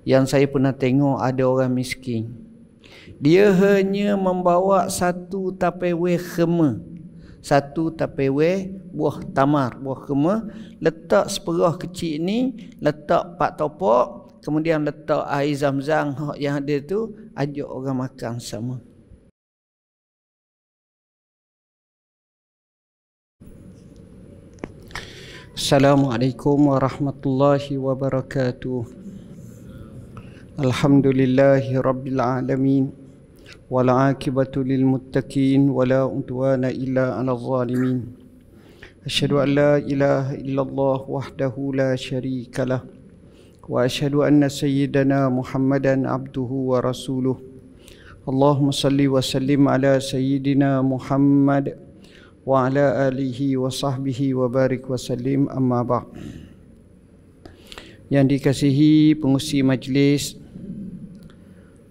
yang saya pernah tengok ada orang miskin. Dia hanya membawa satu tapewe khema, satu tapewe buah tamar, buah khema, letak seperah kecil ni, letak 4 topok, kemudian letak air zam-zam yang ada tu, ajak orang makan sama. Assalamualaikum warahmatullahi wabarakatuh. Alhamdulillahi rabbil alamin, wal aqibatu lil muttaqin, wala udwana illa 'alal zalimin. Asyhadu an la ilaha illallah wahdahu la syarikalah, wa asyhadu anna sayyidana Muhammadan abduhu wa rasuluh. Allahumma salli wa sallim ala sayyidina Muhammad wa ala alihi wa sahbihi wa barik wa sallim, amma ba'd. Yang dikasihi pengurusi majlis,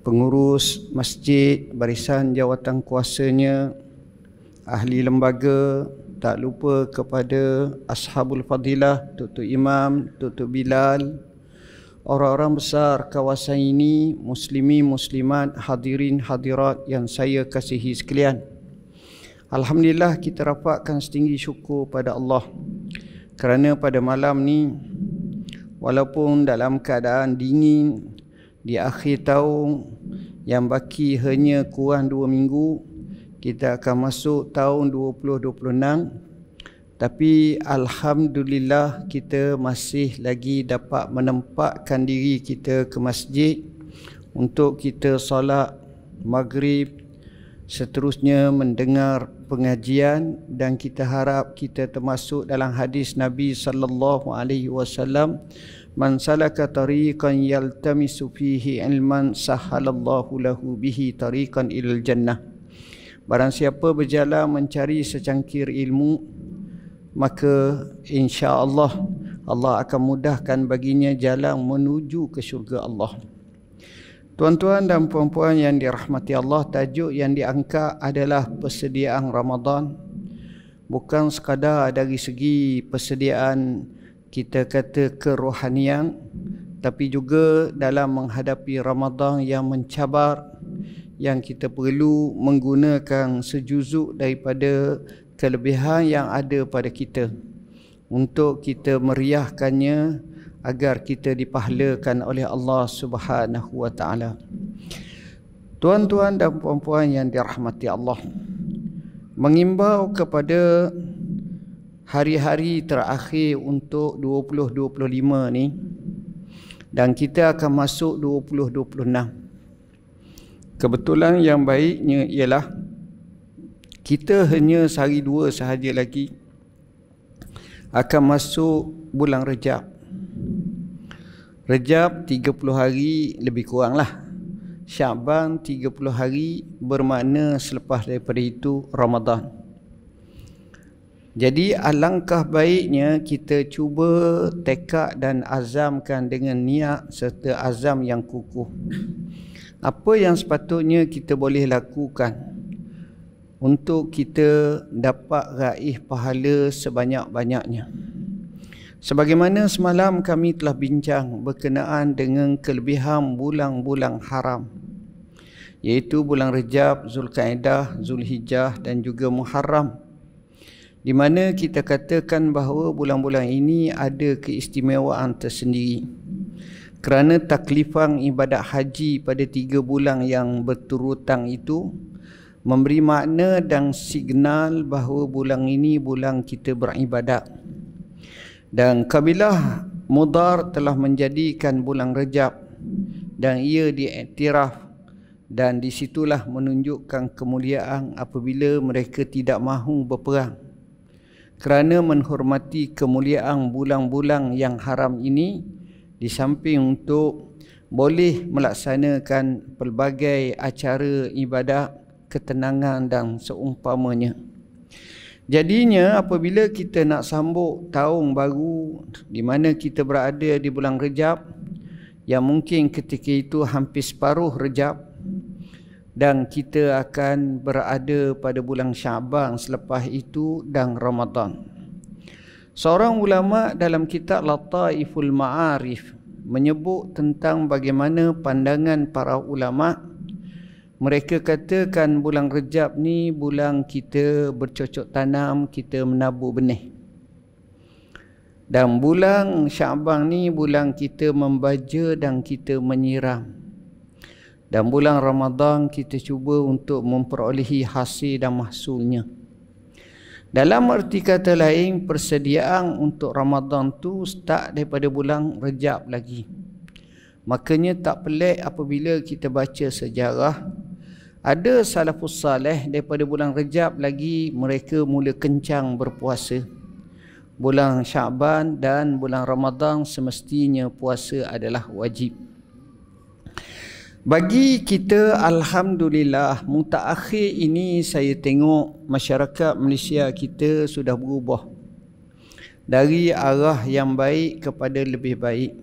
pengurus masjid, barisan jawatan kuasanya, ahli lembaga, tak lupa kepada ashabul fadilah, Tok Imam, Tok Bilal, orang-orang besar kawasan ini, muslimin, muslimat, hadirin, hadirat yang saya kasihi sekalian. Alhamdulillah, kita rapatkan setinggi syukur pada Allah kerana pada malam ni, walaupun dalam keadaan dingin di akhir tahun yang baki hanya kurang 2 minggu, kita akan masuk tahun 2026, tapi alhamdulillah kita masih lagi dapat menempatkan diri kita ke masjid untuk kita solat maghrib, seterusnya mendengar pengajian, dan kita harap kita termasuk dalam hadis Nabi sallallahu alaihi wasallam, man salaka tariqan yaltamisu fihi ilman sahhalallahu lahu bihi tariqan ilal jannah. Barang siapa berjalan mencari secangkir ilmu, maka insya-Allah Allah akan mudahkan baginya jalan menuju ke syurga Allah. Tuan-tuan dan puan-puan yang dirahmati Allah, tajuk yang diangkat adalah persediaan Ramadan. Bukan sekadar dari segi persediaan kita kata kerohanian, tapi juga dalam menghadapi Ramadan yang mencabar, yang kita perlu menggunakan sejuzuk daripada kelebihan yang ada pada kita untuk kita meriahkannya agar kita dipahlakan oleh Allah Subhanahu wa taala. Tuan-tuan dan puan-puan yang dirahmati Allah, mengimbau kepada hari-hari terakhir untuk 2025 ni, dan kita akan masuk 2026. Kebetulan yang baiknya ialah kita hanya sehari 2 sahaja lagi akan masuk bulan Rejab. Rejab 30 hari lebih kurang lah. Syaban 30 hari, bermakna selepas daripada itu Ramadan. Jadi alangkah baiknya kita cuba tekad dan azamkan dengan niat serta azam yang kukuh. Apa yang sepatutnya kita boleh lakukan untuk kita dapat raih pahala sebanyak-banyaknya. Sebagaimana semalam kami telah bincang berkenaan dengan kelebihan bulan-bulan haram, iaitu bulan Rejab, Zulkaidah, Zulhijjah dan juga Muharram, di mana kita katakan bahawa bulan-bulan ini ada keistimewaan tersendiri kerana taklifan ibadat haji pada 3 bulan yang berturutan itu memberi makna dan signal bahawa bulan ini bulan kita beribadat. Dan kabilah Mudar telah menjadikan bulan Rejab dan ia diiktiraf, dan disitulah menunjukkan kemuliaan apabila mereka tidak mahu berperang. Kerana menghormati kemuliaan bulan-bulan yang haram ini, di samping untuk boleh melaksanakan pelbagai acara ibadat, ketenangan dan seumpamanya. Jadinya apabila kita nak sambut tahun baru di mana kita berada di bulan Rejab, yang mungkin ketika itu hampir separuh Rejab, dan kita akan berada pada bulan Syaban selepas itu dan Ramadan. Seorang ulama dalam kitab Lataiful Ma'arif menyebut tentang bagaimana pandangan para ulama. Mereka katakan bulan Rejab ni bulan kita bercocok tanam, kita menabur benih. Dan bulan Syaban ni bulan kita membaja dan kita menyiram. Dan bulan Ramadan kita cuba untuk memperolehi hasil dan mahsulnya. Dalam erti kata lain, persediaan untuk Ramadan tu start daripada bulan Rejab lagi. Makanya tak pelik apabila kita baca sejarah, ada salafus saleh daripada bulan Rejab lagi mereka mula kencang berpuasa. Bulan Syaban dan bulan Ramadan semestinya puasa adalah wajib. Bagi kita, alhamdulillah, mutaakhir ini saya tengok masyarakat Malaysia kita sudah berubah dari arah yang baik kepada lebih baik.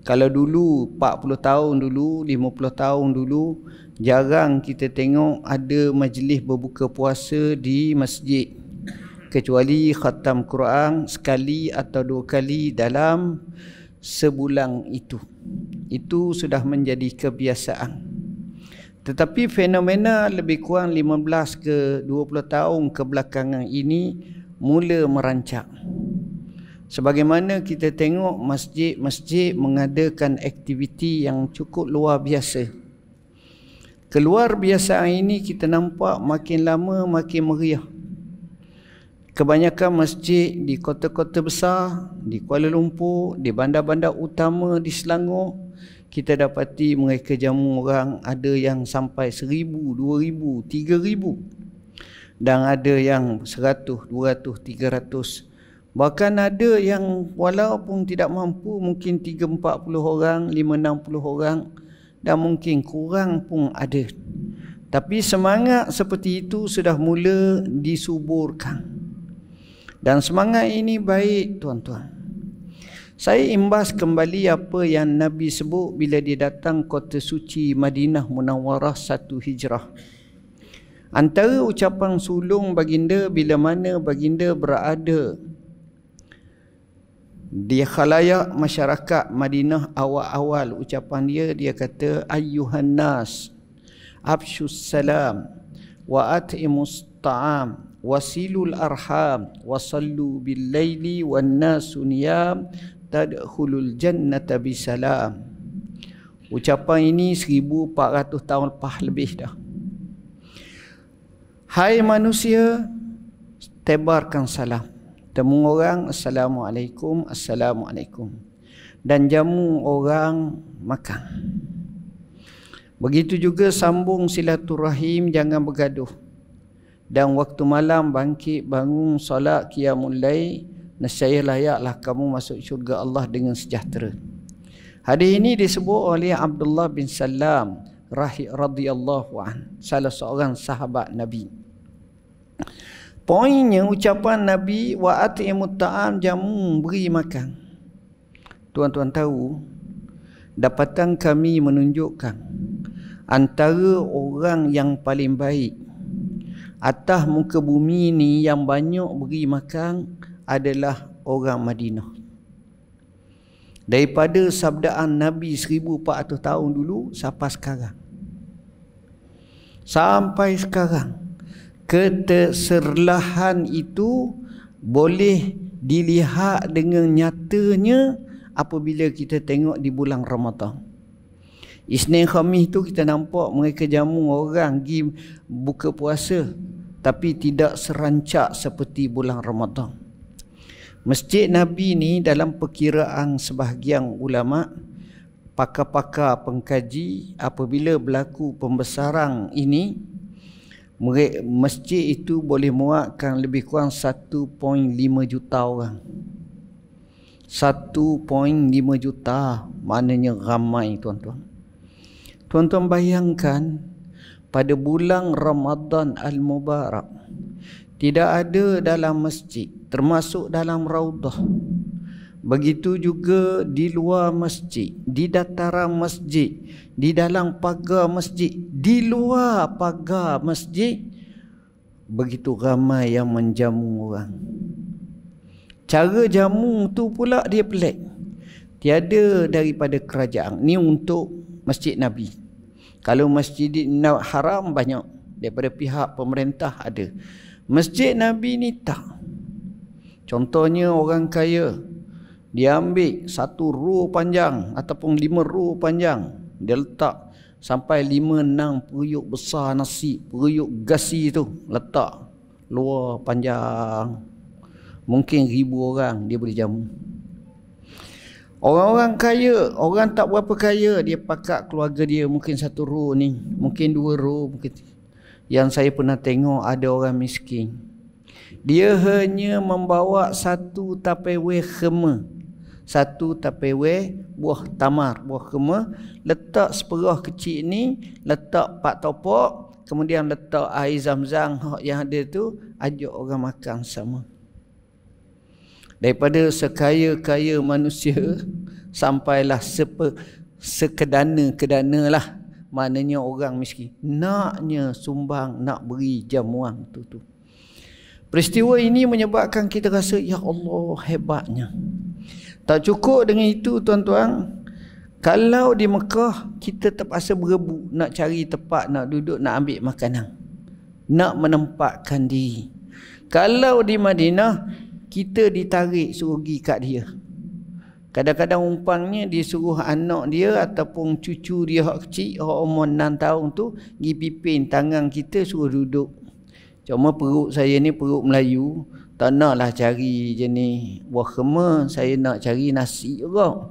Kalau dulu 40 tahun dulu, 50 tahun dulu, jarang kita tengok ada majlis berbuka puasa di masjid, kecuali khatam Quran sekali atau dua kali dalam sebulan itu. Itu sudah menjadi kebiasaan. Tetapi fenomena lebih kurang 15 ke 20 tahun kebelakangan ini mula merancak. Sebagaimana kita tengok masjid-masjid mengadakan aktiviti yang cukup luar biasa. Keluar biasaan ini kita nampak makin lama makin meriah. Kebanyakan masjid di kota-kota besar, di Kuala Lumpur, di bandar-bandar utama di Selangor, kita dapati mereka jamu orang ada yang sampai 1,000, 2,000, 3,000. Dan ada yang 100, 200, 300. Bahkan ada yang walaupun tidak mampu mungkin 3-40 orang, 5-60 orang dan mungkin kurang pun ada. Tapi semangat seperti itu sudah mula disuburkan. Dan semangat ini baik, tuan-tuan. Saya imbas kembali apa yang Nabi sebut bila dia datang kota suci Madinah Munawwarah 1 Hijrah. Antara ucapan sulung baginda bila mana baginda berada di khalayak masyarakat Madinah awal-awal, ucapan dia kata, ayyuhan nas afshus salam wa at'imus ta'am wasilul arham wasallu bil laili wan nasu niyam tadkhulul jannata bisalam. Ucapan ini 1400 tahun lepas lebih dah. Hai manusia, tebarkan salam. Temu orang, assalamualaikum, assalamualaikum. Dan jamu orang makan. Begitu juga sambung silaturahim, jangan bergaduh. Dan waktu malam bangkit bangun solat qiyamul lail, nescaya layaklah kamu masuk syurga Allah dengan sejahtera. Hadis ini disebut oleh Abdullah bin Salam radhiyallahu an, salah seorang sahabat Nabi. Poinnya ucapan Nabi wa at'imut ta'am, jamu, beri makan. Tuan-tuan tahu, dapatan kami menunjukkan antara orang yang paling baik atas muka bumi ni yang banyak beri makan adalah orang Madinah. Daripada sabdaan Nabi 1400 tahun dulu sampai sekarang, keterserlahan itu boleh dilihat dengan nyatanya apabila kita tengok di bulan Ramadan. Isnin Khamis tu kita nampak mereka jamu orang pergi buka puasa, tapi tidak serancak seperti bulan Ramadan. Masjid Nabi ni dalam perkiraan sebahagian ulama, pakar-pakar pengkaji, apabila berlaku pembesaran ini, masjid itu boleh muatkan lebih kurang 1.5 juta orang. 1.5 juta, maknanya ramai, tuan-tuan. Tuan-tuan bayangkan, pada bulan Ramadan Al-Mubarak, tidak ada dalam masjid, termasuk dalam raudah. Begitu juga di luar masjid, di dataran masjid, di dalam pagar masjid, di luar pagar masjid, begitu ramai yang menjamu orang. Cara jamu tu pula dia pelik. Tiada daripada kerajaan. Ni untuk Masjid Nabi. Kalau Masjid Haram banyak, daripada pihak pemerintah ada. Masjid Nabi ni tak. Contohnya orang kaya, dia ambil 1 row panjang ataupun 5 row panjang, dia letak sampai 5-6 periuk besar nasi, periuk gasi tu letak luar panjang. Mungkin 1000 orang dia boleh jamu. Orang-orang kaya, orang tak berapa kaya, dia pakat keluarga dia mungkin 1 row ni, mungkin 2 row, mungkin. Yang saya pernah tengok ada orang miskin, dia hanya membawa 1 Tupperware khema, 1 Tupperware buah tamar, buah khema, letak seperah kecil ni, letak 4 topok, kemudian letak air zam-zam yang ada tu, ajak orang makan sama. Daripada sekaya-kaya manusia sampailah sekedana-kedana lah, maknanya orang miskin naknya sumbang, nak beri jamuan tu. Peristiwa ini menyebabkan kita rasa, ya Allah, hebatnya. Tak cukup dengan itu tuan-tuan, kalau di Mekah kita terpaksa berebut nak cari tempat nak duduk, nak ambil makanan, nak menempatkan diri. Kalau di Madinah kita ditarik suruh pergi kat dia. Kadang-kadang umpamanya dia suruh anak dia ataupun cucu dia hak kecil, hak umur 6 tahun tu, pergi pipin tangan kita suruh duduk. Cuma perut saya ni perut Melayu, tak naklah cari jenis buah khema, saya nak cari nasi juga.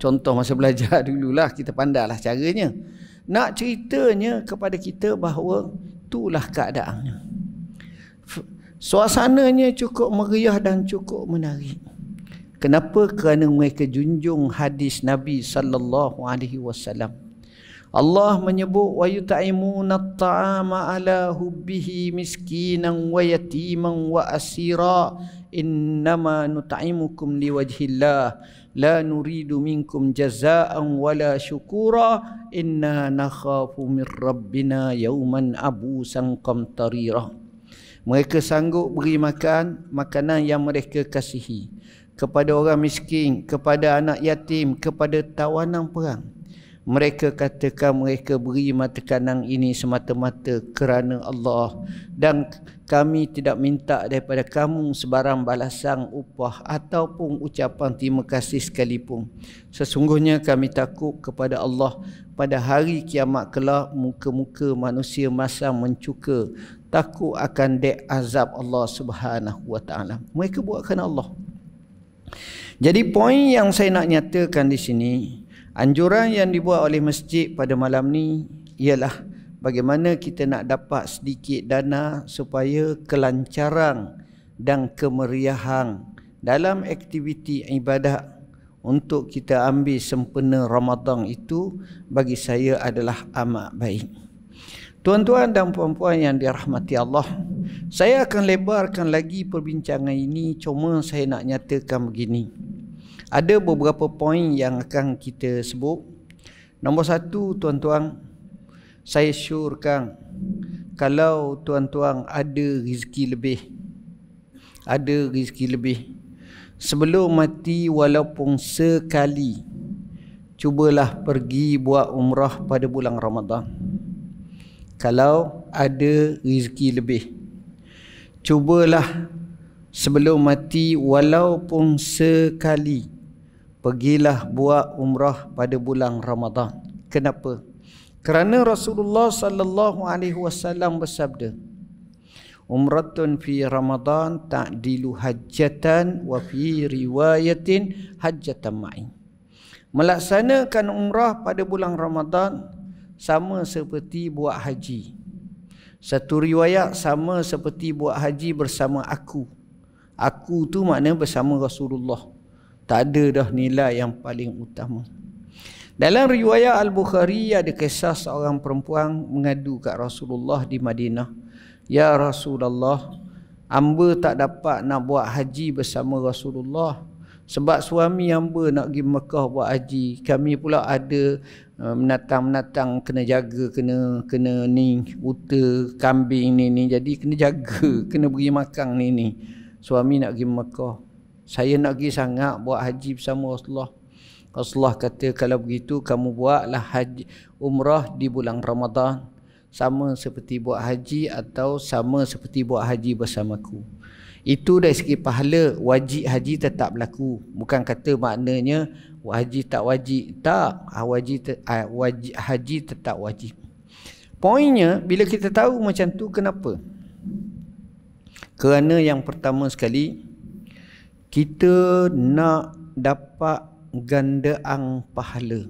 Contoh masa belajar dululah, kita pandailah caranya. Nak ceritanya kepada kita bahawa itulah keadaannya. Suasananya cukup meriah dan cukup menarik. Kenapa? Kerana mereka junjung hadis Nabi sallallahu alaihi wasallam. Allah menyebut wa yut'imuna at-ta'ama ala hubbihi miskinan wa yatiman wa asira innama nut'imukum liwajhillah la nuridu minkum jazaa'an wala syukura inna nakhafu min rabbina yawman abusan qamtarira. Mereka sanggup beri makanan yang mereka kasihi kepada orang miskin, kepada anak yatim, kepada tawanan perang. Mereka katakan mereka beri makanan ini semata-mata kerana Allah, dan kami tidak minta daripada kamu sebarang balasan upah ataupun ucapan terima kasih sekalipun. Sesungguhnya kami takut kepada Allah pada hari kiamat kelak, muka-muka manusia masam mencuka, takut akan dek azab Allah Subhanahu wa taala. Mereka buat kerana Allah. Jadi poin yang saya nak nyatakan di sini, anjuran yang dibuat oleh masjid pada malam ni ialah bagaimana kita nak dapat sedikit dana supaya kelancaran dan kemeriahan dalam aktiviti ibadat untuk kita ambil sempena Ramadan itu bagi saya adalah amat baik. Tuan-tuan dan puan-puan yang dirahmati Allah, saya akan lebarkan lagi perbincangan ini, cuma saya nak nyatakan begini. Ada beberapa poin yang akan kita sebut. Nombor 1, tuan-tuan, saya syorkan kalau tuan-tuan ada rezeki lebih, sebelum mati walaupun sekali, cubalah pergi buat umrah pada bulan Ramadan. Kalau ada rezeki lebih, cubalah sebelum mati walaupun sekali, pergilah buat umrah pada bulan Ramadan. Kenapa? Kerana Rasulullah sallallahu alaihi wasallam bersabda, umratun fi Ramadan ta'dilu hajjatan wa fi riwayatin hajjatan ma'i. Melaksanakan umrah pada bulan Ramadan sama seperti buat haji. Satu riwayat sama seperti buat haji bersama aku. Aku tu maknanya bersama Rasulullah. Tak ada dah nilai yang paling utama. Dalam riwayat Al-Bukhari ada kisah seorang perempuan mengadu kat Rasulullah di Madinah. Ya Rasulullah, hamba tak dapat nak buat haji bersama Rasulullah sebab suami hamba nak pergi Mekah buat haji. Kami pula ada menatang kena jaga, kena ni unta, kambing ni. Jadi kena jaga, kena beri makan ni. Suami nak pergi Mekah. Saya nak pergi sangat buat haji bersama Rasulullah. Rasulullah kata, kalau begitu kamu buatlah haji umrah di bulan Ramadan, sama seperti buat haji atau sama seperti buat haji bersamaku. Itu dari segi pahala, wajib haji tetap berlaku. Bukan kata maknanya haji tak wajib. Tak, wajib haji tetap wajib. Poinnya, bila kita tahu macam tu, kenapa? Kerana yang pertama sekali, kita nak dapat gandaan pahala.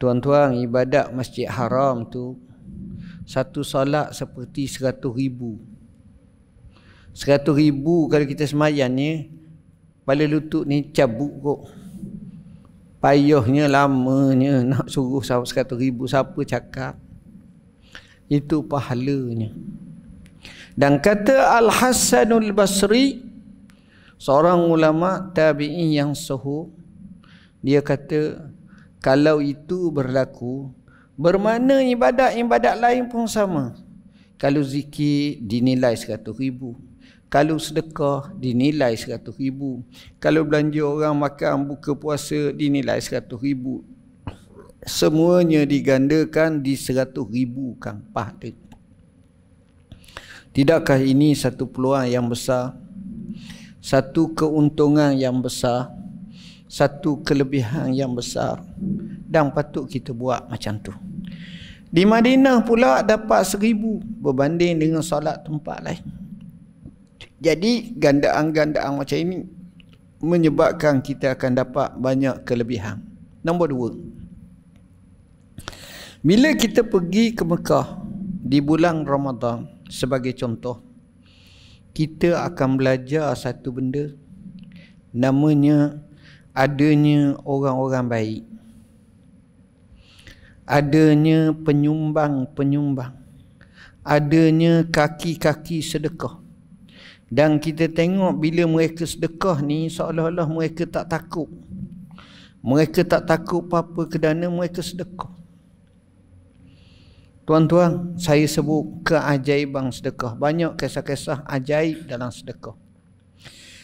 Tuan-tuan, ibadat Masjid Haram tu, satu solat seperti 100,000. 100,000 kalau kita sembahyang ni, kepala lutut ni cabut kok. Payahnya, lamanya nak suruh 100,000, siapa cakap? Itu pahalanya. Dan kata Al-Hasanul Basri, seorang ulama tabi'in yang suhu, dia kata, kalau itu berlaku, bermakna ibadat-ibadat lain pun sama. Kalau zikir dinilai 100,000, kalau sedekah dinilai 100,000, kalau belanja orang makan buka puasa dinilai 100,000. Semuanya digandakan di 100,000 kan pahala. Tidakkah ini satu peluang yang besar, satu keuntungan yang besar, satu kelebihan yang besar, dan patut kita buat macam tu. Di Madinah pula dapat 1,000 berbanding dengan solat tempat lain. Jadi gandaan-gandaan macam ini menyebabkan kita akan dapat banyak kelebihan. Nombor 2, bila kita pergi ke Mekah di bulan Ramadan sebagai contoh, kita akan belajar satu benda, namanya adanya orang-orang baik, adanya penyumbang-penyumbang, adanya kaki-kaki sedekah. Dan kita tengok bila mereka sedekah ni, seolah-olah mereka tak takut. Mereka tak takut apa-apa kerana mereka sedekah. Tuan-tuan, saya sebut keajaiban sedekah. Banyak kisah-kisah ajaib dalam sedekah.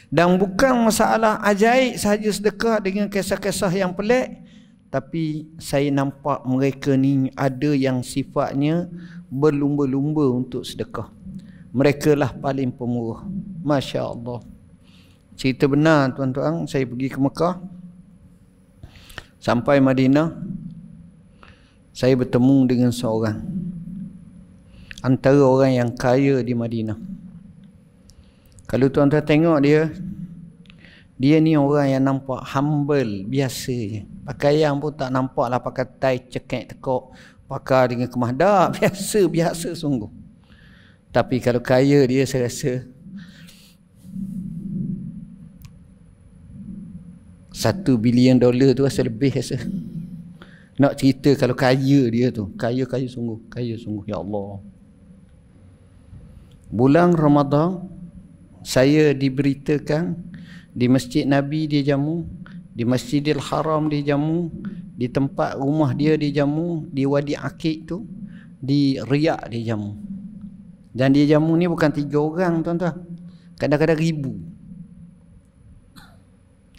Dan bukan masalah ajaib sahaja sedekah dengan kisah-kisah yang pelik, tapi saya nampak mereka ni ada yang sifatnya berlumba-lumba untuk sedekah. Mereka lah paling pemurah. Masya Allah. Cerita benar tuan-tuan, saya pergi ke Mekah. Sampai Madinah, saya bertemu dengan seorang antara orang yang kaya di Madinah. Kalau tuan-tuan tengok dia ni orang yang nampak humble, biasa je. Pakaian pun tak nampak lah pakai tie cekek tekok, pakai dengan kemah. Dah, biasa sungguh. Tapi kalau kaya dia, saya rasa $1 bilion tu rasa lebih rasa. Nak cerita kalau kaya dia tu, kaya sungguh, ya Allah. Bulan Ramadan, saya diberitakan di Masjid Nabi dia jamu, di Masjidil Haram dia jamu, di tempat rumah dia jamu, di Wadi Aqiq tu, di Riyadh dia jamu. Dan dia jamu ni bukan 3 orang tuan-tuan, kadang-kadang 1,000.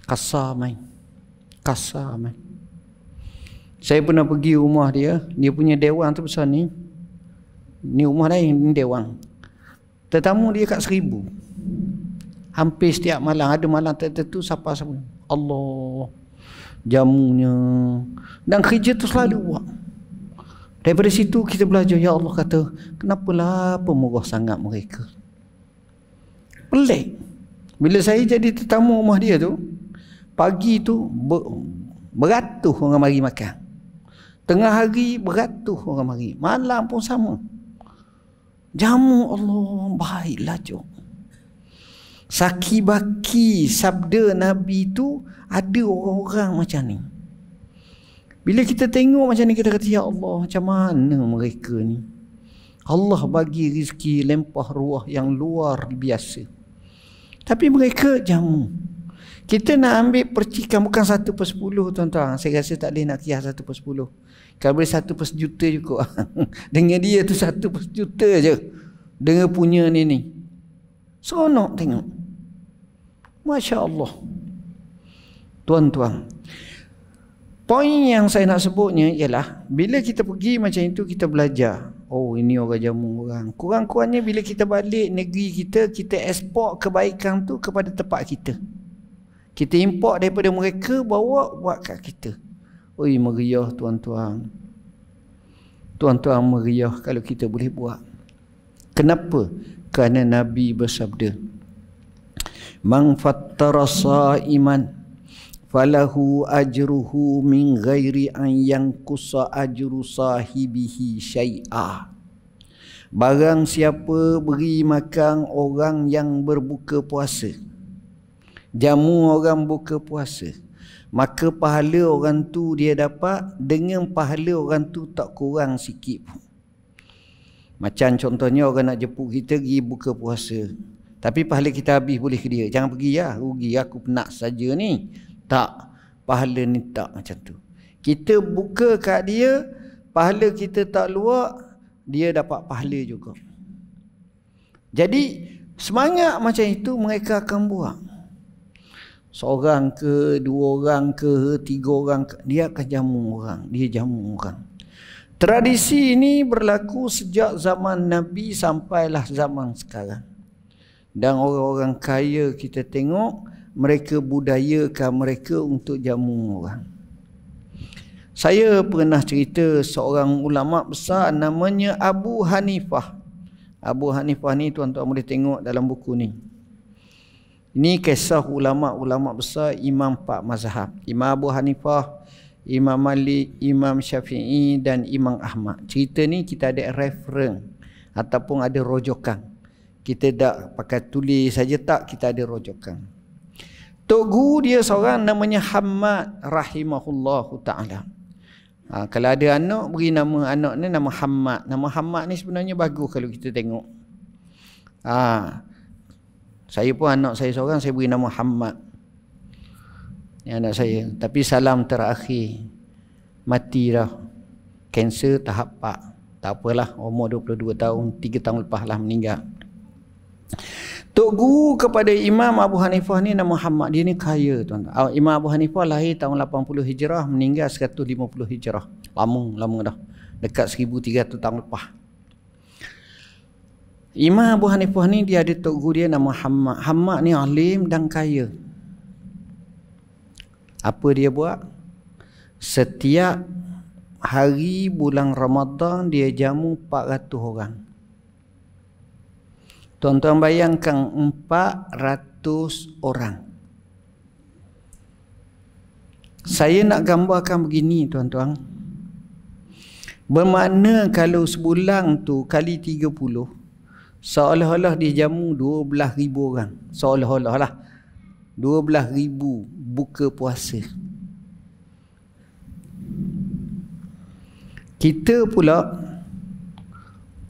Kasar main. Saya pernah pergi rumah dia punya dewan tu besar ni. Ni rumah lain, ni dewan. Tetamu dia kat 1,000. Hampir setiap malam, ada malam tertentu siapa. Allah, jamunya. Dan kerja tu selalu buat. Daripada situ kita belajar, ya Allah kata, kenapalah pemurah sangat mereka. Pelik. Bila saya jadi tetamu rumah dia tu, pagi tu beratus orang mari makan. Tengah hari beratus orang mari. Malam pun sama. Jamu Allah baiklah jom. Saki baki sabda Nabi tu, ada orang-orang macam ni. Bila kita tengok macam ni, kita kata, ya Allah, macam mana mereka ni? Allah bagi rezeki lempah ruah yang luar biasa. Tapi mereka jamu. Kita nak ambil percikan, bukan 1/10 tuan-tuan. Saya rasa tak boleh nak kias 1/10. Kalau boleh 1/juta juga. Dengan dia tu 1/juta je. Dengan punya ni. Seronok tengok. Masya Allah. Tuan-tuan, poin yang saya nak sebutnya ialah bila kita pergi macam itu, kita belajar. Oh, ini orang jamu orang. Kurang-kurangnya bila kita balik negeri kita, kita ekspor kebaikan tu kepada tempat kita. Kita import daripada mereka, bawa buat kat kita. Oi, meriah tuan-tuan. Tuan-tuan, meriah kalau kita boleh buat. Kenapa? Kerana Nabi bersabda, "Man fattara sa'iman falahu ajruhu min ghairi an yanqusa ajru sahibihi syai'a." Barang siapa beri makan orang yang berbuka puasa, jamu orang buka puasa, maka pahala orang tu dia dapat dengan pahala orang tu tak kurang sikit pun. Macam contohnya orang nak jemput kita pergi buka puasa, tapi pahala kita habis boleh ke dia? Jangan pergi lah, rugi aku penat saja ni. Tak, pahala ni tak macam tu. Kita buka kat dia, pahala kita tak luar, dia dapat pahala juga. Jadi semangat macam itu mereka akan buat. Seorang ke, dua orang ke, tiga orang ke, dia akan jamu orang. Dia jamu orang. Tradisi ini berlaku sejak zaman Nabi sampailah zaman sekarang. Dan orang-orang kaya kita tengok, mereka budayakan mereka untuk jamu orang. Saya pernah cerita seorang ulama besar namanya Abu Hanifah. Abu Hanifah ni tuan-tuan boleh tengok dalam buku ni. Ini kisah ulama-ulama besar Imam 4 mazhab. Imam Abu Hanifah, Imam Malik, Imam Syafi'i dan Imam Ahmad. Cerita ni kita ada referen ataupun ada rojokan. Kita tak pakai tulis saja tak, kita ada rojokan. Tok Guru dia seorang namanya Hammad rahimahullahu ta'ala. Kalau ada anak, beri nama anak ni nama Hammad. Nama Hammad ni sebenarnya bagus kalau kita tengok. Saya pun anak saya seorang, saya beri nama Hammad. Ni anak saya. Tapi salam terakhir, mati dah. Kanser tahap 4. Tak apalah, umur 22 tahun, 3 tahun lepas lah meninggal. Tok Guru kepada Imam Abu Hanifah ni nama Muhammad. Dia ni kaya tuan. Imam Abu Hanifah lahir tahun 80 Hijrah, meninggal 150 Hijrah. Lama dah. Dekat 1300 tahun lepas. Imam Abu Hanifah ni dia ada tok guru dia nama Muhammad. Muhammad ni alim dan kaya. Apa dia buat? Setiap hari bulan Ramadan dia jamu 400 orang. Tuan-tuan bayangkan 400 orang. Saya nak gambarkan begini tuan-tuan. Bermakna kalau sebulan tu kali 30, seolah-olah dia jamu 12,000 orang. Seolah-olah lah 12,000 buka puasa. Kita pula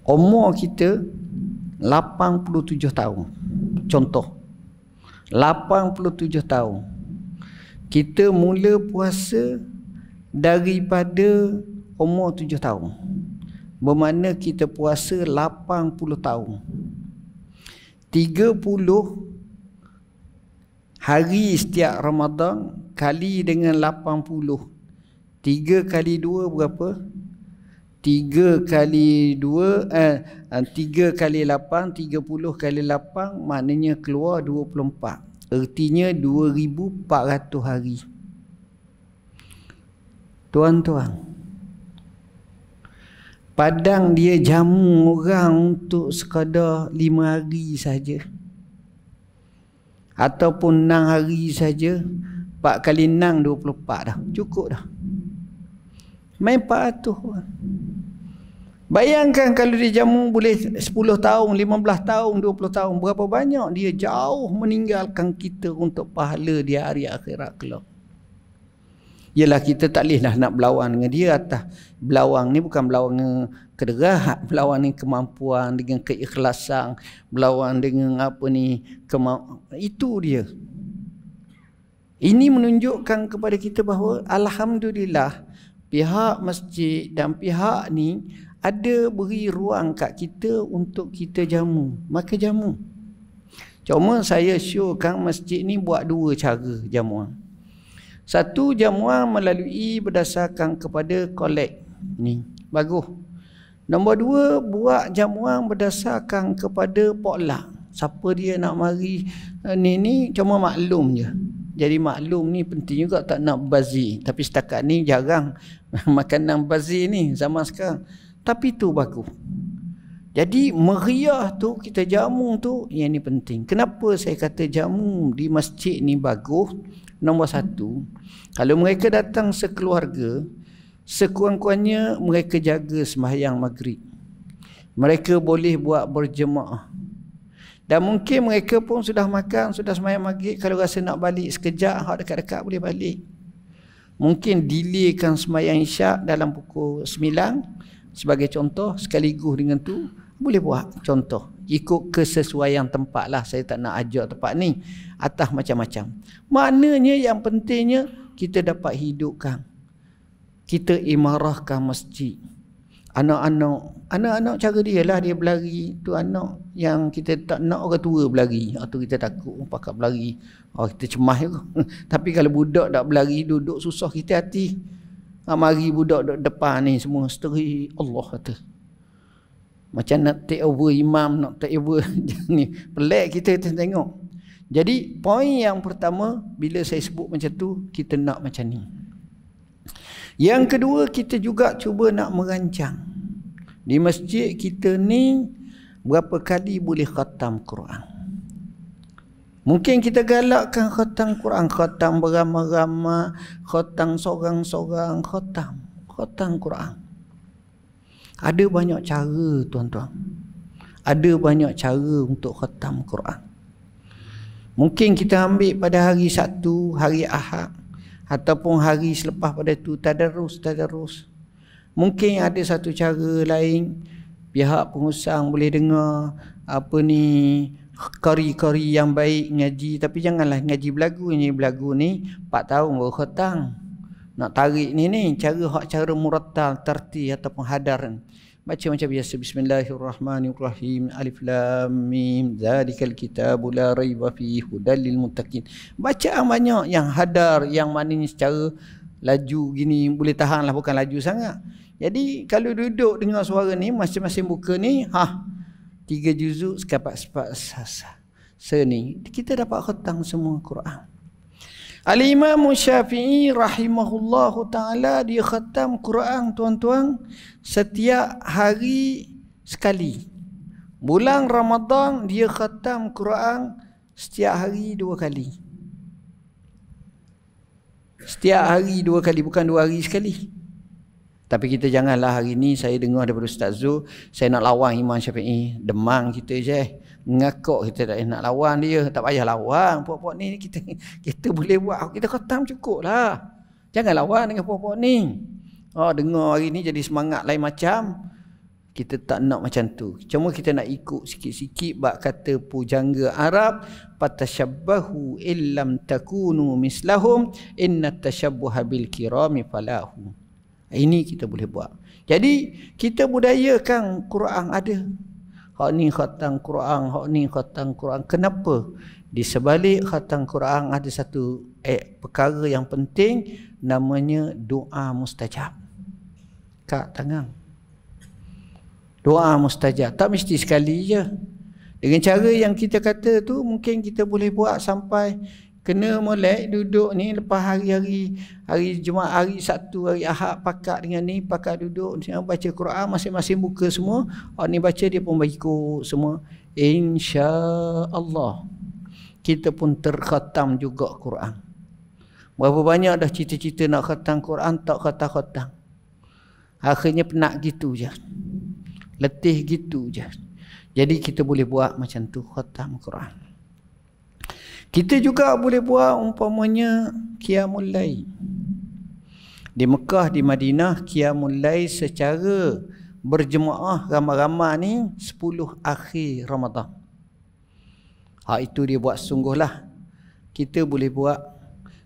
umur kita 87 tahun. Contoh 87 tahun. Kita mula puasa daripada umur 7 tahun. Bermakna kita puasa 80 tahun. 30 hari setiap Ramadan kali dengan 80. 3 kali 2 berapa? 3 kali 2 3 kali 8, 30 kali 8 maknanya keluar 24. Artinya 2,400 hari. Tuan-tuan, padang dia jamu orang untuk sekadar 5 hari saja, ataupun 6 hari saja. 4 kali 6 24 dah. Cukup dah. Main 400 orang. Bayangkan kalau dia jamu boleh 10 tahun, 15 tahun, 20 tahun, berapa banyak dia jauh meninggalkan kita untuk pahala di hari akhirat kelak. Yalah, kita tak bolehlah nak berlawan dengan dia atas. Berlawan ni bukan berlawan kederat, berlawan ni kemampuan dengan keikhlasan, berlawan dengan apa ni itu dia. Ini menunjukkan kepada kita bahawa alhamdulillah pihak masjid dan pihak ni ada beri ruang kat kita untuk kita jamu. Maka jamu. Cuma saya syorkan masjid ni buat 2 cara jamuan. Satu, jamuan melalui berdasarkan kepada kolek. Ni, bagus. Nombor dua, buat jamuan berdasarkan kepada potluck. Siapa dia nak mari ni cuma maklum je. Jadi maklum ni penting juga, tak nak bazir. Tapi setakat ni jarang makanan bazir ni zaman sekarang. Tapi tu bagus. Jadi meriah tu, kita jamu tu, yang ni penting. Kenapa saya kata jamu di masjid ni bagus? Nombor satu, kalau mereka datang sekeluarga, sekurang-kurangnya mereka jaga sembahyang maghrib. Mereka boleh buat berjemaah. Dan mungkin mereka pun sudah makan, sudah sembahyang maghrib. Kalau rasa nak balik sekejap, hak dekat-dekat boleh balik. Mungkin delaykan sembahyang isyak dalam pukul 9 sebagai contoh, sekaligus dengan tu boleh buat contoh. Ikut kesesuaian tempat lah. Saya tak nak ajak tempat ni. Atas macam-macam. Maknanya yang pentingnya kita dapat hidupkan. Kita imarahkan masjid. Anak-anak cara dia lah, dia berlari. Tu anak yang kita tak nak orang tua berlari. Tu kita takut pakat berlari. Kita cemas juga. Tapi kalau budak tak berlari, duduk susah kita hati. Mari budak duduk depan ni semua seteri. Allah kata. Macam nak take over imam, nak take over ni. Pelik kita tengok. Jadi poin yang pertama, bila saya sebut macam tu, kita nak macam ni. Yang kedua, kita juga cuba nak merancang. Di masjid kita ni, berapa kali boleh khatam Quran. Mungkin kita galakkan khatam Quran. Khatam beramai-ramai, khatam seorang-seorang, khatam Quran. Ada banyak cara, tuan-tuan. Ada banyak cara untuk khatam Quran. Mungkin kita ambil pada hari Sabtu, hari Ahad, ataupun hari selepas pada tu tadarus. Mungkin ada satu cara lain, pihak pengusang boleh dengar apa ni, qari-qari yang baik ngaji. Tapi janganlah ngaji belagu. Ngaji belagu ni 4 tahun baru khatam. Nak tarik ni cara murattal, tartil ataupun hadar. Baca macam biasa. Bismillahirrahmanirrahim. Alif lam mim. Zalikal kitabu la raiba fihi hudal lil muttaqin. Bacaan banyak yang hadar, yang maknanya secara laju gini boleh tahan lah, bukan laju sangat. Jadi kalau duduk dengar suara ni, masing-masing buka ni, 3 juzuk sekat-sekat ni, kita dapat khatam semua Quran. Al-Imam Syafi'i rahimahullahu ta'ala, dia khatam Quran, tuan-tuan, setiap hari sekali. Bulan Ramadan dia khatam Quran setiap hari 2 kali. Setiap hari 2 kali, bukan 2 hari sekali. Tapi kita janganlah hari ni saya dengar daripada Ustaz Zul, saya nak lawan Imam Syafi'i. Demang kita je. Ngakak kita tak nak lawan dia. Tak payah lawan. Puak-puak ni kita boleh buat. Kita khatam cukup lah. Jangan lawan dengan puak-puak ni. Dengar hari ni jadi semangat lain macam. Kita tak nak macam tu. Cuma kita nak ikut sikit-sikit bab kata pujangga Arab, fatashabbahu illam takunu mislahum inna tashabbuha bil kirami falahu. Ini kita boleh buat. Jadi kita budayakan Quran ada. Hak ni khatam Quran, hak ni khatam Quran. Kenapa? Di sebalik khatam Quran ada satu perkara yang penting, namanya doa mustajab. Kat tangan. Doa mustajab. Tak mesti sekali je. Dengan cara yang kita kata tu, mungkin kita boleh buat sampai kena molek duduk ni lepas hari Jumaat, hari Sabtu, hari Ahad, pakat dengan ni, pakat duduk baca Quran, masing-masing buka semua. Ni baca, dia pun ikut semua. InsyaAllah kita pun terkhatam juga Quran. Berapa banyak dah cita-cita nak khatam Quran, tak khatam. Akhirnya penat gitu je. Letih gitu je. Jadi kita boleh buat macam tu, khatam Quran. Kita juga boleh buat umpamanya Qiyamul Lail. Di Mekah, di Madinah, Qiyamul Lail secara berjemaah ramai-ramai ni 10 akhir Ramadan. Itu dia buat sungguhlah. Kita boleh buat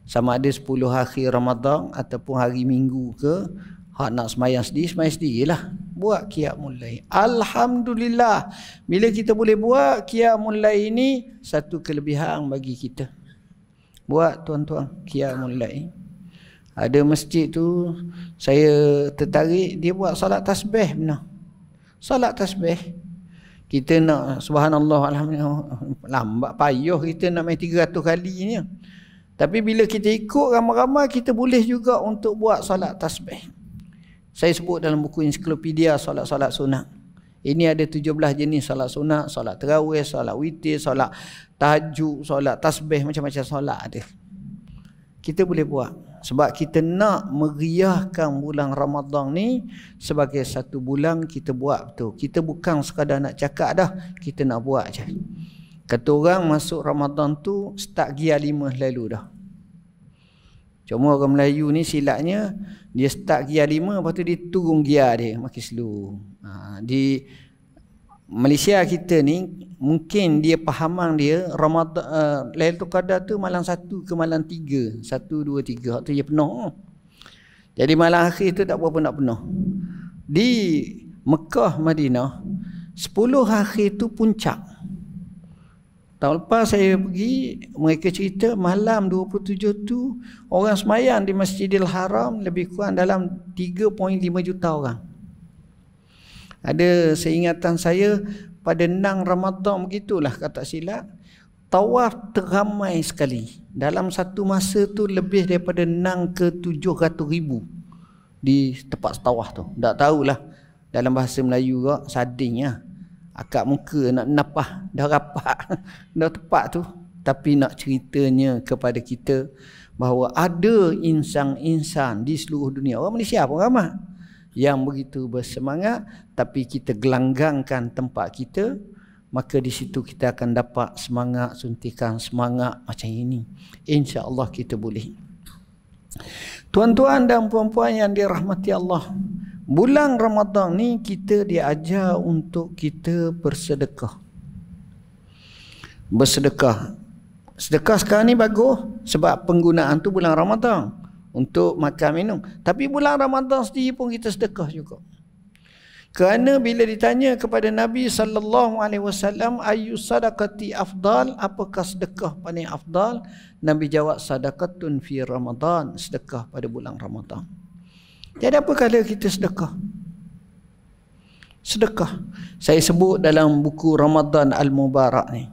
sama ada 10 akhir Ramadan ataupun hari Minggu ke. Nak semayang sendirilah. Buat Qiyamul Lail. Alhamdulillah. Bila kita boleh buat Qiyamul Lail ini, satu kelebihan bagi kita. Buat tuan-tuan Qiyamul Lail. Ada masjid tu saya tertarik, dia buat solat tasbih benar. Solat tasbih. Kita nak subhanallah alhamdulillah, lambat payah kita nak main 300 kali ni. Tapi bila kita ikut ramai-ramai, kita boleh juga untuk buat solat tasbih. Saya sebut dalam buku ensiklopedia solat-solat sunat. Ini ada 17 jenis solat sunat, solat tarawih, solat witir, solat tahajud, solat tasbih, macam-macam solat ada. Kita boleh buat. Sebab kita nak meriahkan bulan Ramadan ni sebagai satu bulan kita buat betul. Kita bukan sekadar nak cakap dah, kita nak buat je. Kata orang masuk Ramadan tu start gear 5 lalu dah. Cuma orang Melayu ni silapnya, dia start gear 5, lepas tu dia turun gear dia makin slow. Di Malaysia kita ni mungkin dia fahaman dia Ramadan Lailatul Qadar tu malam 1 ke malam 3, 1 2 3 waktu dia penuh. Jadi malam akhir tu tak berapa nak penuh. Di Mekah Madinah 10 akhir tu puncak. Tahun lepas saya pergi, mereka cerita malam 27 tu orang semayang di Masjidil Haram lebih kurang dalam 3.5 juta orang. Ada seingatan saya pada 6 Ramadan begitulah kata silap, tawaf teramai sekali. Dalam satu masa tu lebih daripada 6 ke 700 ribu di tempat tawaf tu. Tak tahulah dalam bahasa Melayu kok, sadingnya akak muka nak napah dah rapat dah tepat tu. Tapi nak ceritanya kepada kita bahawa ada insan-insan di seluruh dunia, orang Malaysia pun ramai, yang begitu bersemangat. Tapi kita gelanggangkan tempat kita, maka di situ kita akan dapat semangat, suntikan semangat macam ini. InsyaAllah kita boleh. Tuan-tuan dan puan-puan yang dirahmati Allah, bulan Ramadan ni kita diajar untuk kita bersedekah. Bersedekah. Sedekah sekarang ni bagus sebab penggunaan tu bulan Ramadan untuk makan minum. Tapi bulan Ramadan sendiri pun kita sedekah juga. Kerana bila ditanya kepada Nabi SAW, ayu sadaqati afdal, apakah sedekah paling afdal? Nabi jawab, sadaqatun fi Ramadan, sedekah pada bulan Ramadan. Jadi apa kala kita sedekah? Sedekah. Saya sebut dalam buku Ramadan Al-Mubarak ni,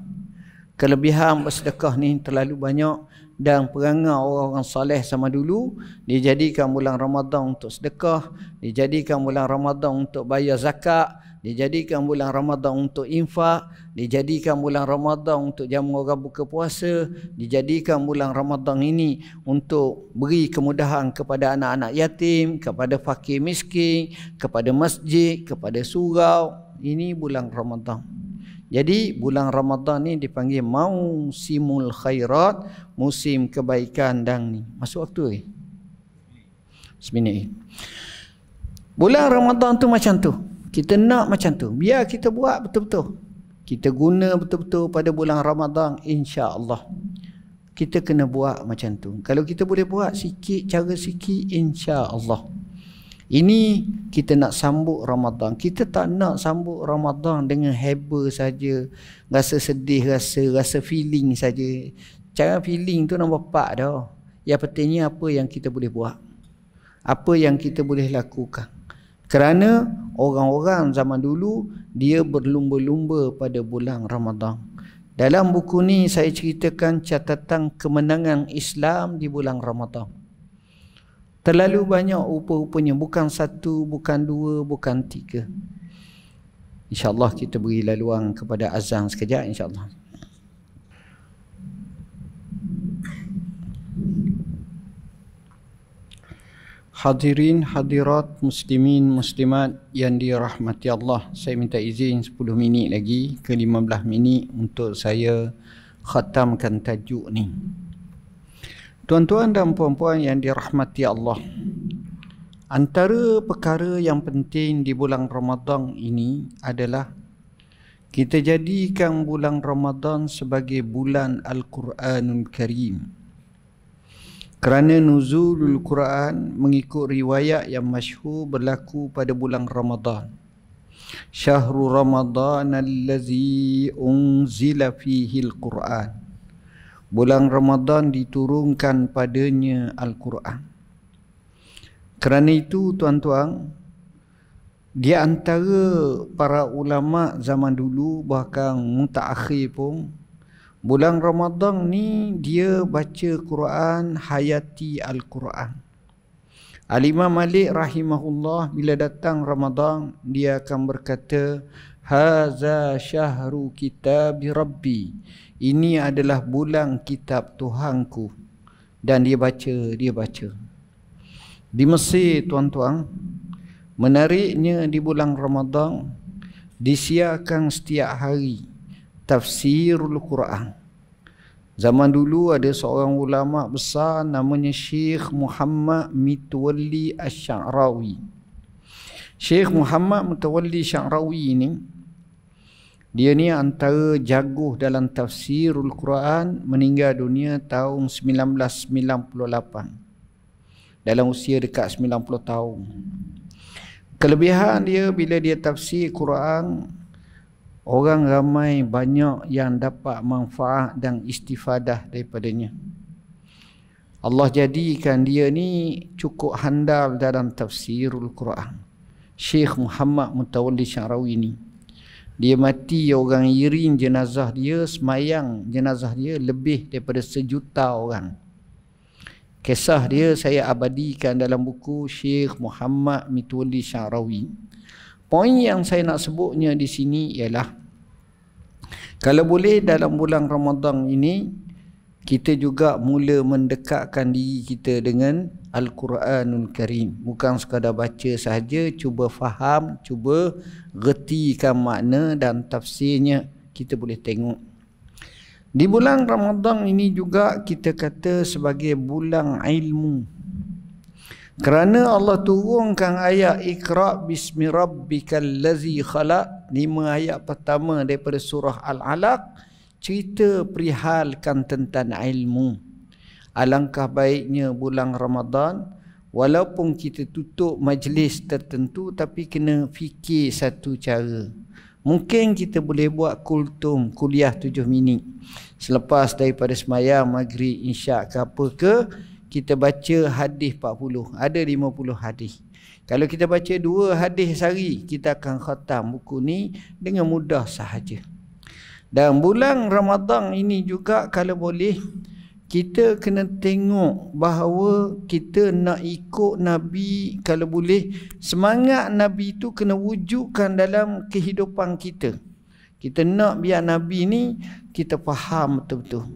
kelebihan bersedekah ni terlalu banyak. Dan perangai orang-orang soleh sama dulu, dijadikan bulan Ramadan untuk sedekah, dijadikan bulan Ramadan untuk bayar zakat, dijadikan bulan Ramadan untuk infak, dijadikan bulan Ramadan untuk jamu orang buka puasa, dijadikan bulan Ramadan ini untuk beri kemudahan kepada anak-anak yatim, kepada fakir miskin, kepada masjid, kepada surau. Ini bulan Ramadan. Jadi bulan Ramadan ni dipanggil mausimul khairat, musim kebaikan. Dan ni masuk waktu ni seminit. Bulan Ramadan tu macam tu, kita nak macam tu, biar kita buat betul-betul, kita guna betul-betul pada bulan Ramadan. insya-Allah kita kena buat macam tu. Kalau kita boleh buat sikit, cara sikit, insya-Allah. Ini kita nak sambut Ramadan. Kita tak nak sambut Ramadan dengan heba saja, rasa sedih, rasa feeling saja. Cara feeling tu nombor 4 dah. Yang pentingnya apa yang kita boleh buat, apa yang kita boleh lakukan. Kerana orang-orang zaman dulu dia berlumba-lumba pada bulan Ramadan. Dalam buku ni saya ceritakan catatan kemenangan Islam di bulan Ramadan. Terlalu banyak rupa-rupanya, bukan 1, bukan 2, bukan 3. InsyaAllah kita beri laluan kepada azan sekejap, insyaAllah. Hadirin hadirat muslimin muslimat yang dirahmati Allah, saya minta izin 10 minit lagi ke 15 minit untuk saya khatamkan tajuk ni. Tuan-tuan dan puan-puan yang dirahmati Allah, antara perkara yang penting di bulan Ramadan ini adalah kita jadikan bulan Ramadan sebagai bulan Al-Quranul Karim. Kerana nuzulul Quran mengikut riwayat yang masyhur berlaku pada bulan Ramadan. Syahrul Ramadan allazi unzila fihi al-Quran. Bulan Ramadan diturunkan padanya Al-Quran. Kerana itu tuan-tuan, di antara para ulama zaman dulu, bahkan mutaakhir pun, bulan Ramadan ni dia baca Quran, hayati Al-Quran. Al-Imam Malik rahimahullah bila datang Ramadan, dia akan berkata, haza syahru kitabi rabbi. Ini adalah bulan kitab Tuhanku. Dan dia baca. Di Mesir tuan-tuan, menariknya di bulan Ramadan disiarkan setiap hari tafsirul Quran. Zaman dulu ada seorang ulama besar namanya Syekh Muhammad Mitwalli Asy-Sya'rawi. Syekh Muhammad Mitwalli Asy-Sya'rawi ni, dia ni antara jago dalam tafsirul Quran, meninggal dunia tahun 1998. Dalam usia dekat 90 tahun. Kelebihan dia bila dia tafsir Quran, orang ramai banyak yang dapat manfaat dan istifadah daripadanya. Allah jadikan dia ni cukup handal dalam tafsirul Quran. Syekh Muhammad Mitwalli Asy-Sya'rawi ni, dia mati, orang iring jenazah dia, semayang jenazah dia lebih daripada 1 juta orang. Kisah dia saya abadikan dalam buku Syekh Muhammad Mitwalli Asy-Sya'rawi. Poin yang saya nak sebutnya di sini ialah, kalau boleh dalam bulan Ramadan ini kita juga mula mendekatkan diri kita dengan Al-Quranul Karim. Bukan sekadar baca sahaja, cuba faham, cuba retikan makna dan tafsirnya, kita boleh tengok. Di bulan Ramadan ini juga kita kata sebagai bulan ilmu. Kerana Allah turunkan ayat Iqra' bismi rabbikal ladzi khalaq, 5 ayat pertama daripada surah Al-Alaq, cerita perihalkan tentang ilmu. Alangkah baiknya bulan Ramadan, walaupun kita tutup majlis tertentu, tapi kena fikir satu cara. Mungkin kita boleh buat kultum, kuliah 7 minit. Selepas daripada semayang maghrib, isyak ke apa ke, kita baca hadis 40. Ada 50 hadis. Kalau kita baca 2 hadis sehari, kita akan khatam buku ni dengan mudah sahaja. Dan bulan Ramadan ini juga kalau boleh, kita kena tengok bahawa kita nak ikut Nabi, kalau boleh semangat Nabi itu kena wujudkan dalam kehidupan kita. Kita nak biar Nabi ni kita faham betul-betul.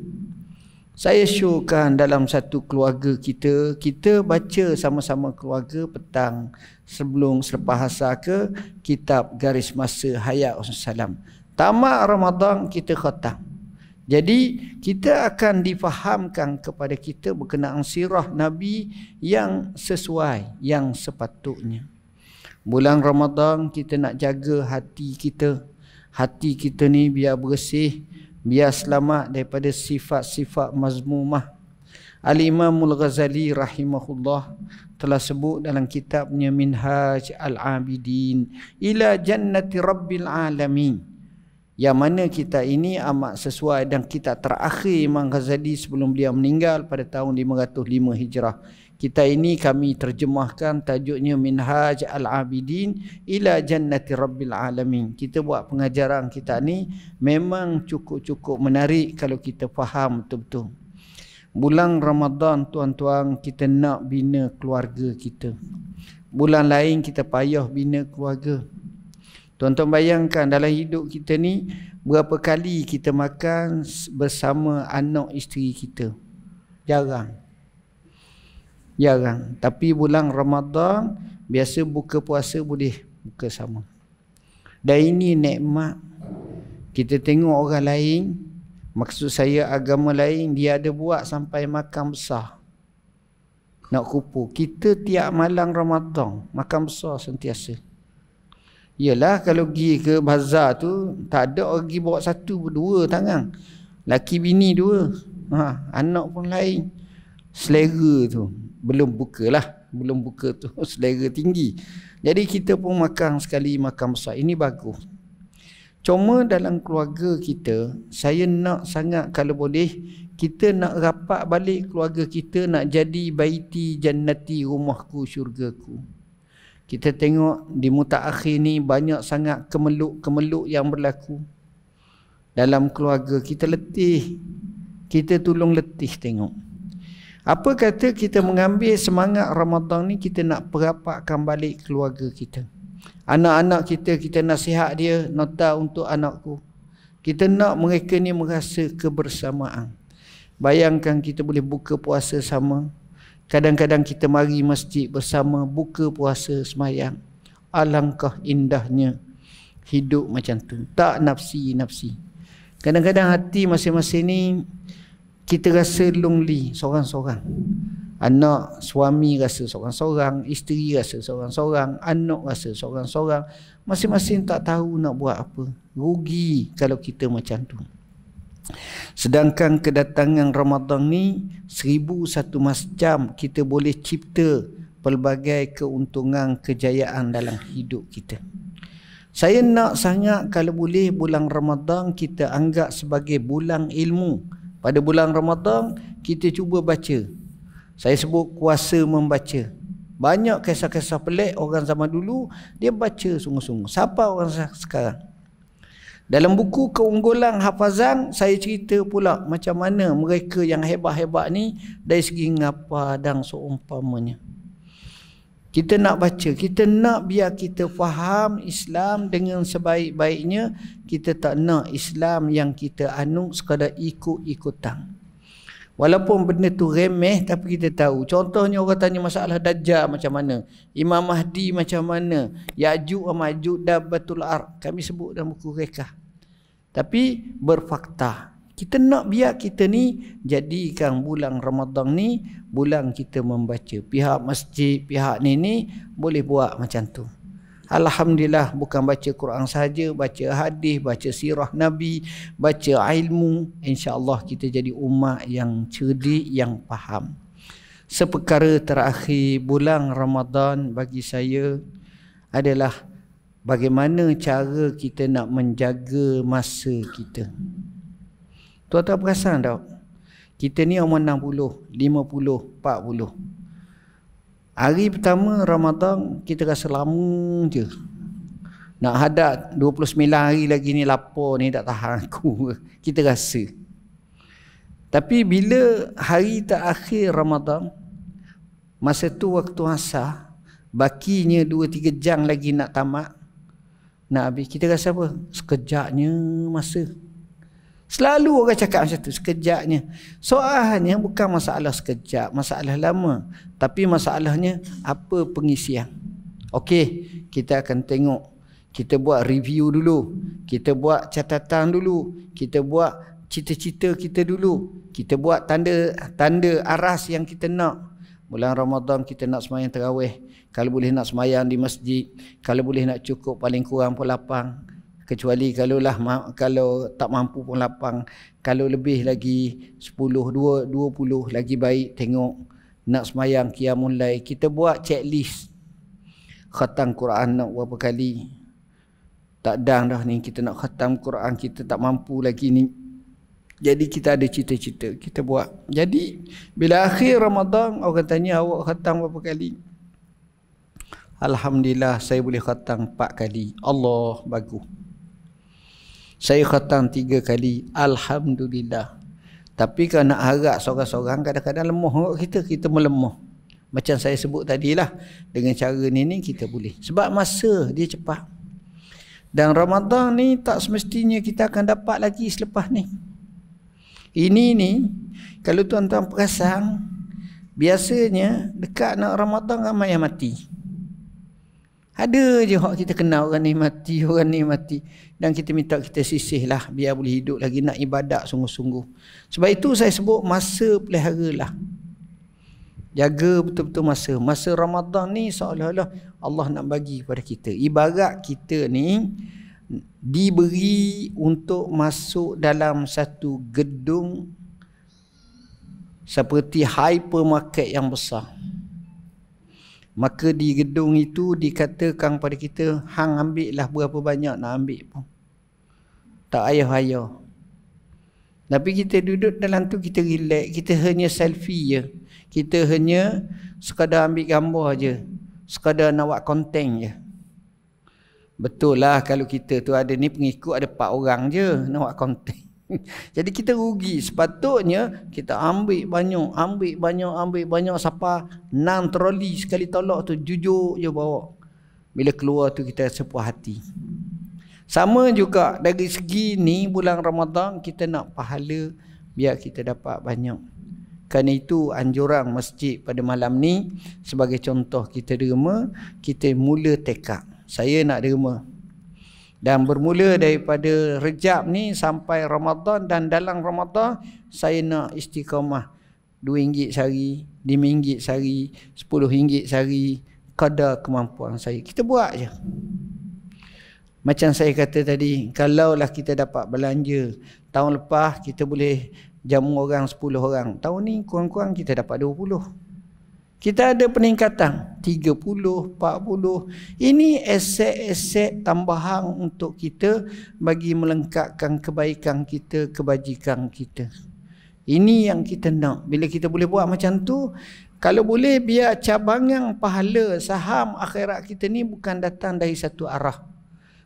Saya syurkan dalam satu keluarga kita, kita baca sama-sama keluarga petang selepas asar ke kitab Garis Masa Hayat Rasulullah SAW. Tamat Ramadan kita khatam. Jadi kita akan difahamkan kepada kita berkenaan sirah Nabi yang sesuai, yang sepatutnya. Bulan Ramadan kita nak jaga hati kita. Hati kita ni biar bersih, biar selamat daripada sifat-sifat mazmumah. Al-Imamul Ghazali rahimahullah telah sebut dalam kitabnya Minhaj Al-Abidin ila Jannati Rabbil Alamin, yang mana kita ini amat sesuai dan kita terakhir Imam Ghazali sebelum beliau meninggal pada tahun 505 Hijrah. Kita ini kami terjemahkan tajuknya Minhaj Al-Abidin ila Jannati Rabbil Alamin. Kita buat pengajaran kita ni memang cukup-cukup menarik kalau kita faham betul-betul. Bulan Ramadan tuan-tuan, kita nak bina keluarga kita. Bulan lain kita payah bina keluarga. Tuan-tuan bayangkan dalam hidup kita ni, berapa kali kita makan bersama anak isteri kita? Jarang. Tapi bulan Ramadan biasa buka puasa boleh buka sama. Dan ini nikmat. Kita tengok orang lain, maksud saya agama lain, dia ada buat sampai makan besar, nak kupu. Kita tiap malam Ramadan makan besar sentiasa. Yalah, kalau pergi ke bazar tu, tak ada orang pergi bawa 1 2 tangan. Laki bini 2. Anak pun lain. Selera tu belum buka tu selera tinggi. Jadi kita pun makan sekali, makan besar. Ini bagus. Cuma dalam keluarga kita, saya nak sangat kalau boleh kita nak rapat balik keluarga kita, nak jadi baiti jannati, rumahku syurgaku. Kita tengok di mutaakhir ni banyak sangat kemeluk-kemeluk yang berlaku dalam keluarga. Kita letih, kita tolong letih tengok. Apa kata kita mengambil semangat Ramadan ni, kita nak perapatkan balik keluarga kita. Anak-anak kita, kita nasihat dia, nota untuk anakku. Kita nak mereka ni merasa kebersamaan. Bayangkan kita boleh buka puasa sama. Kadang-kadang kita mari masjid bersama, buka puasa semayang. Alangkah indahnya hidup macam tu. Tak nafsi-nafsi. Kadang-kadang hati masing-masing ni kita rasa lonely, seorang-seorang. Anak, suami rasa seorang-seorang, isteri rasa seorang-seorang, anak rasa seorang-seorang. Masing-masing tak tahu nak buat apa. Rugi kalau kita macam tu. Sedangkan kedatangan Ramadan ni 1001 macam kita boleh cipta pelbagai keuntungan, kejayaan dalam hidup kita. Saya nak sangat kalau boleh bulan Ramadan kita anggap sebagai bulan ilmu. Pada bulan Ramadan kita cuba baca. Saya sebut kuasa membaca. Banyak kisah-kisah pelik orang zaman dulu, dia baca sungguh-sungguh. Siapa orang sekarang? Dalam buku keunggulan hafazan, saya cerita pula macam mana mereka yang hebat-hebat ni dari segi ngapa dan seumpamanya. Kita nak baca, kita nak biar kita faham Islam dengan sebaik-baiknya. Kita tak nak Islam yang kita anut sekadar ikut-ikutan. Walaupun benda tu remeh, tapi kita tahu. Contohnya orang tanya masalah Dajjal macam mana, Imam Mahdi macam mana, Ya'juj wa Ma'juj dabbatul ard. Kami sebut dalam buku rekah. Tapi berfakta. Kita nak biar kita ni jadikan bulan Ramadan ni bulan kita membaca. Pihak masjid, pihak ni boleh buat macam tu. Alhamdulillah, bukan baca Quran saja, baca hadis, baca sirah Nabi, baca ilmu. InsyaAllah kita jadi umat yang cerdik, yang faham. Seperkara terakhir bulan Ramadan bagi saya adalah bagaimana cara kita nak menjaga masa kita. Tuan-tuan perasan tak? Kita ni umur 60, 50, 40. Hari pertama Ramadan kita rasa lama je. Nak hadap 29 hari lagi ni lapar ni tak tahan aku. Kita rasa. Tapi bila hari terakhir Ramadan, masa tu waktu asar, bakinya 2-3 jam lagi nak tamat, nak habis, kita rasa apa? Sekejapnya masa. Selalu orang cakap macam tu, sekejapnya. Soalnya bukan masalah sekejap, masalah lama. Tapi masalahnya apa pengisian. Okey, kita akan tengok. Kita buat review dulu. Kita buat catatan dulu. Kita buat cita-cita kita dulu. Kita buat tanda aras yang kita nak. Bulan Ramadan kita nak sembahyang tarawih. Kalau boleh nak sembahyang di masjid. Kalau boleh nak cukup paling kurang pukul 8. Kecuali kalau tak mampu pun 8. Kalau lebih lagi 10, 20 lagi baik. Tengok nak sembahyang qiyamul lail. Kita buat checklist. Khatam Quran nak berapa kali. Tak dah ni kita nak khatam Quran, kita tak mampu lagi ni. Jadi kita ada cita-cita, kita buat. Jadi bila akhir Ramadan orang tanya awak khatam berapa kali? Alhamdulillah saya boleh khatam 4 kali. Allah bagus. Saya khatam 3 kali. Alhamdulillah. Tapi kalau nak harap seorang-seorang kadang-kadang lemah kita melemah. Macam saya sebut tadilah, dengan cara ni kita boleh. Sebab masa dia cepat. Dan Ramadan ni tak semestinya kita akan dapat lagi selepas ni. Ini ni kalau tuan-tuan perasan, biasanya dekat nak Ramadan ramai yang mati. Ada je kita kenal orang ni mati. Dan kita minta kita sisihlah biar boleh hidup lagi nak ibadat sungguh-sungguh. Sebab itu saya sebut masa peliharalah. Jaga betul-betul masa. Masa Ramadan ni seolah-olah Allah nak bagi kepada kita. Ibarat kita ni diberi untuk masuk dalam satu gedung seperti hypermarket yang besar. Maka di gedung itu dikatakan pada kita, hang ambil lah berapa banyak nak ambil pun. Tak ayah-ayah. Tapi kita duduk dalam tu, kita relax, kita hanya selfie je. Kita hanya sekadar ambil gambar je. Sekadar nak buat konten je. Betul lah kalau kita tu ada ni pengikut ada 4 orang je nak buat konten. Jadi kita rugi. Sepatutnya kita ambil banyak sampai 6 troli sekali tolak tu, jujur je bawa. Bila keluar tu kita rasa puas hati. Sama juga dari segi ni bulan Ramadan kita nak pahala biar kita dapat banyak. Kerana itu anjuran masjid pada malam ni sebagai contoh kita derma, kita mula tekad. Saya nak derma. Dan bermula daripada Rejab ni sampai Ramadan, dan dalam Ramadan saya nak istiqamah RM2 sehari, RM5 sehari, RM10 sehari, kadar kemampuan saya. Kita buat je. Macam saya kata tadi, kalaulah kita dapat belanja, tahun lepas kita boleh jamu orang 10 orang. Tahun ni kurang-kurang kita dapat 20. Kita ada peningkatan 30, 40. Ini aset-aset tambahan untuk kita bagi melengkapkan kebaikan kita, kebajikan kita. Ini yang kita nak. Bila kita boleh buat macam tu, kalau boleh biar cabangan pahala saham akhirat kita ni bukan datang dari satu arah.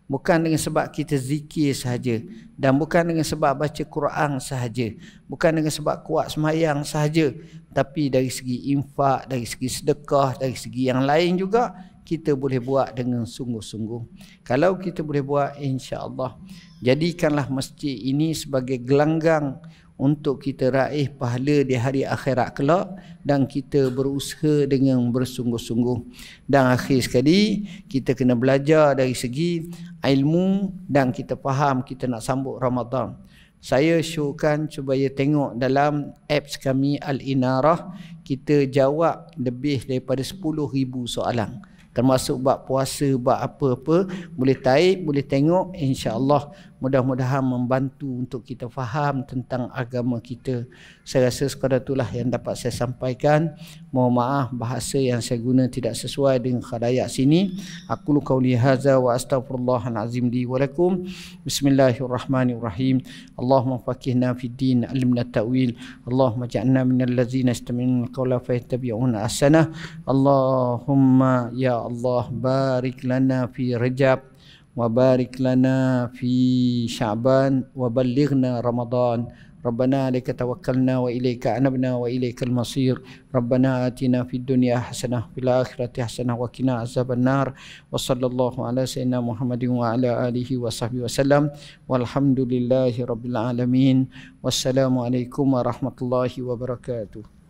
Bukan dengan sebab kita zikir sahaja, dan bukan dengan sebab baca Quran sahaja, bukan dengan sebab kuat semayang sahaja, tapi dari segi infak, dari segi sedekah, dari segi yang lain juga kita boleh buat dengan sungguh-sungguh. Kalau kita boleh buat, insya-Allah, jadikanlah masjid ini sebagai gelanggang untuk kita raih pahala di hari akhirat kelak, dan kita berusaha dengan bersungguh-sungguh. Dan akhir sekali, kita kena belajar dari segi ilmu, dan kita faham kita nak sambut Ramadan. Saya syurkan supaya tengok dalam apps kami Al-Inarah, kita jawab lebih daripada 10,000 soalan. Termasuk bab puasa, bab apa-apa, boleh taip, boleh tengok, insya-Allah mudah-mudahan membantu untuk kita faham tentang agama kita. Saya rasa sekadar itulah yang dapat saya sampaikan. Mohon maaf bahasa yang saya guna tidak sesuai dengan khalayak sini. Aqulu qauli hadza wa astaghfirullahal azim li wa lakum. Bismillahirrahmanirrahim. Allahumma faqihna fid din, alimna ta'wil. Allahumma ja'alna minal ladzina yastami'una al-qawla fayattabi'una ahsanah. Allahumma ya Allah barik lana fi Rajab wa barik lana fi Sya'ban wa ballighna Ramadan. Rabbana alaika tawakkalna wa ilaika anabna wa ilaikal masir. Rabbana atina fid dunya hasanah fil akhirati hasanah wa qina azabannar. Wa sallallahu ala sayyidina Muhammadin wa ala alihi wa sahbihi wasallam. Walhamdulillahi rabbil alamin. Wassalamu alaikum warahmatullahi wabarakatuh.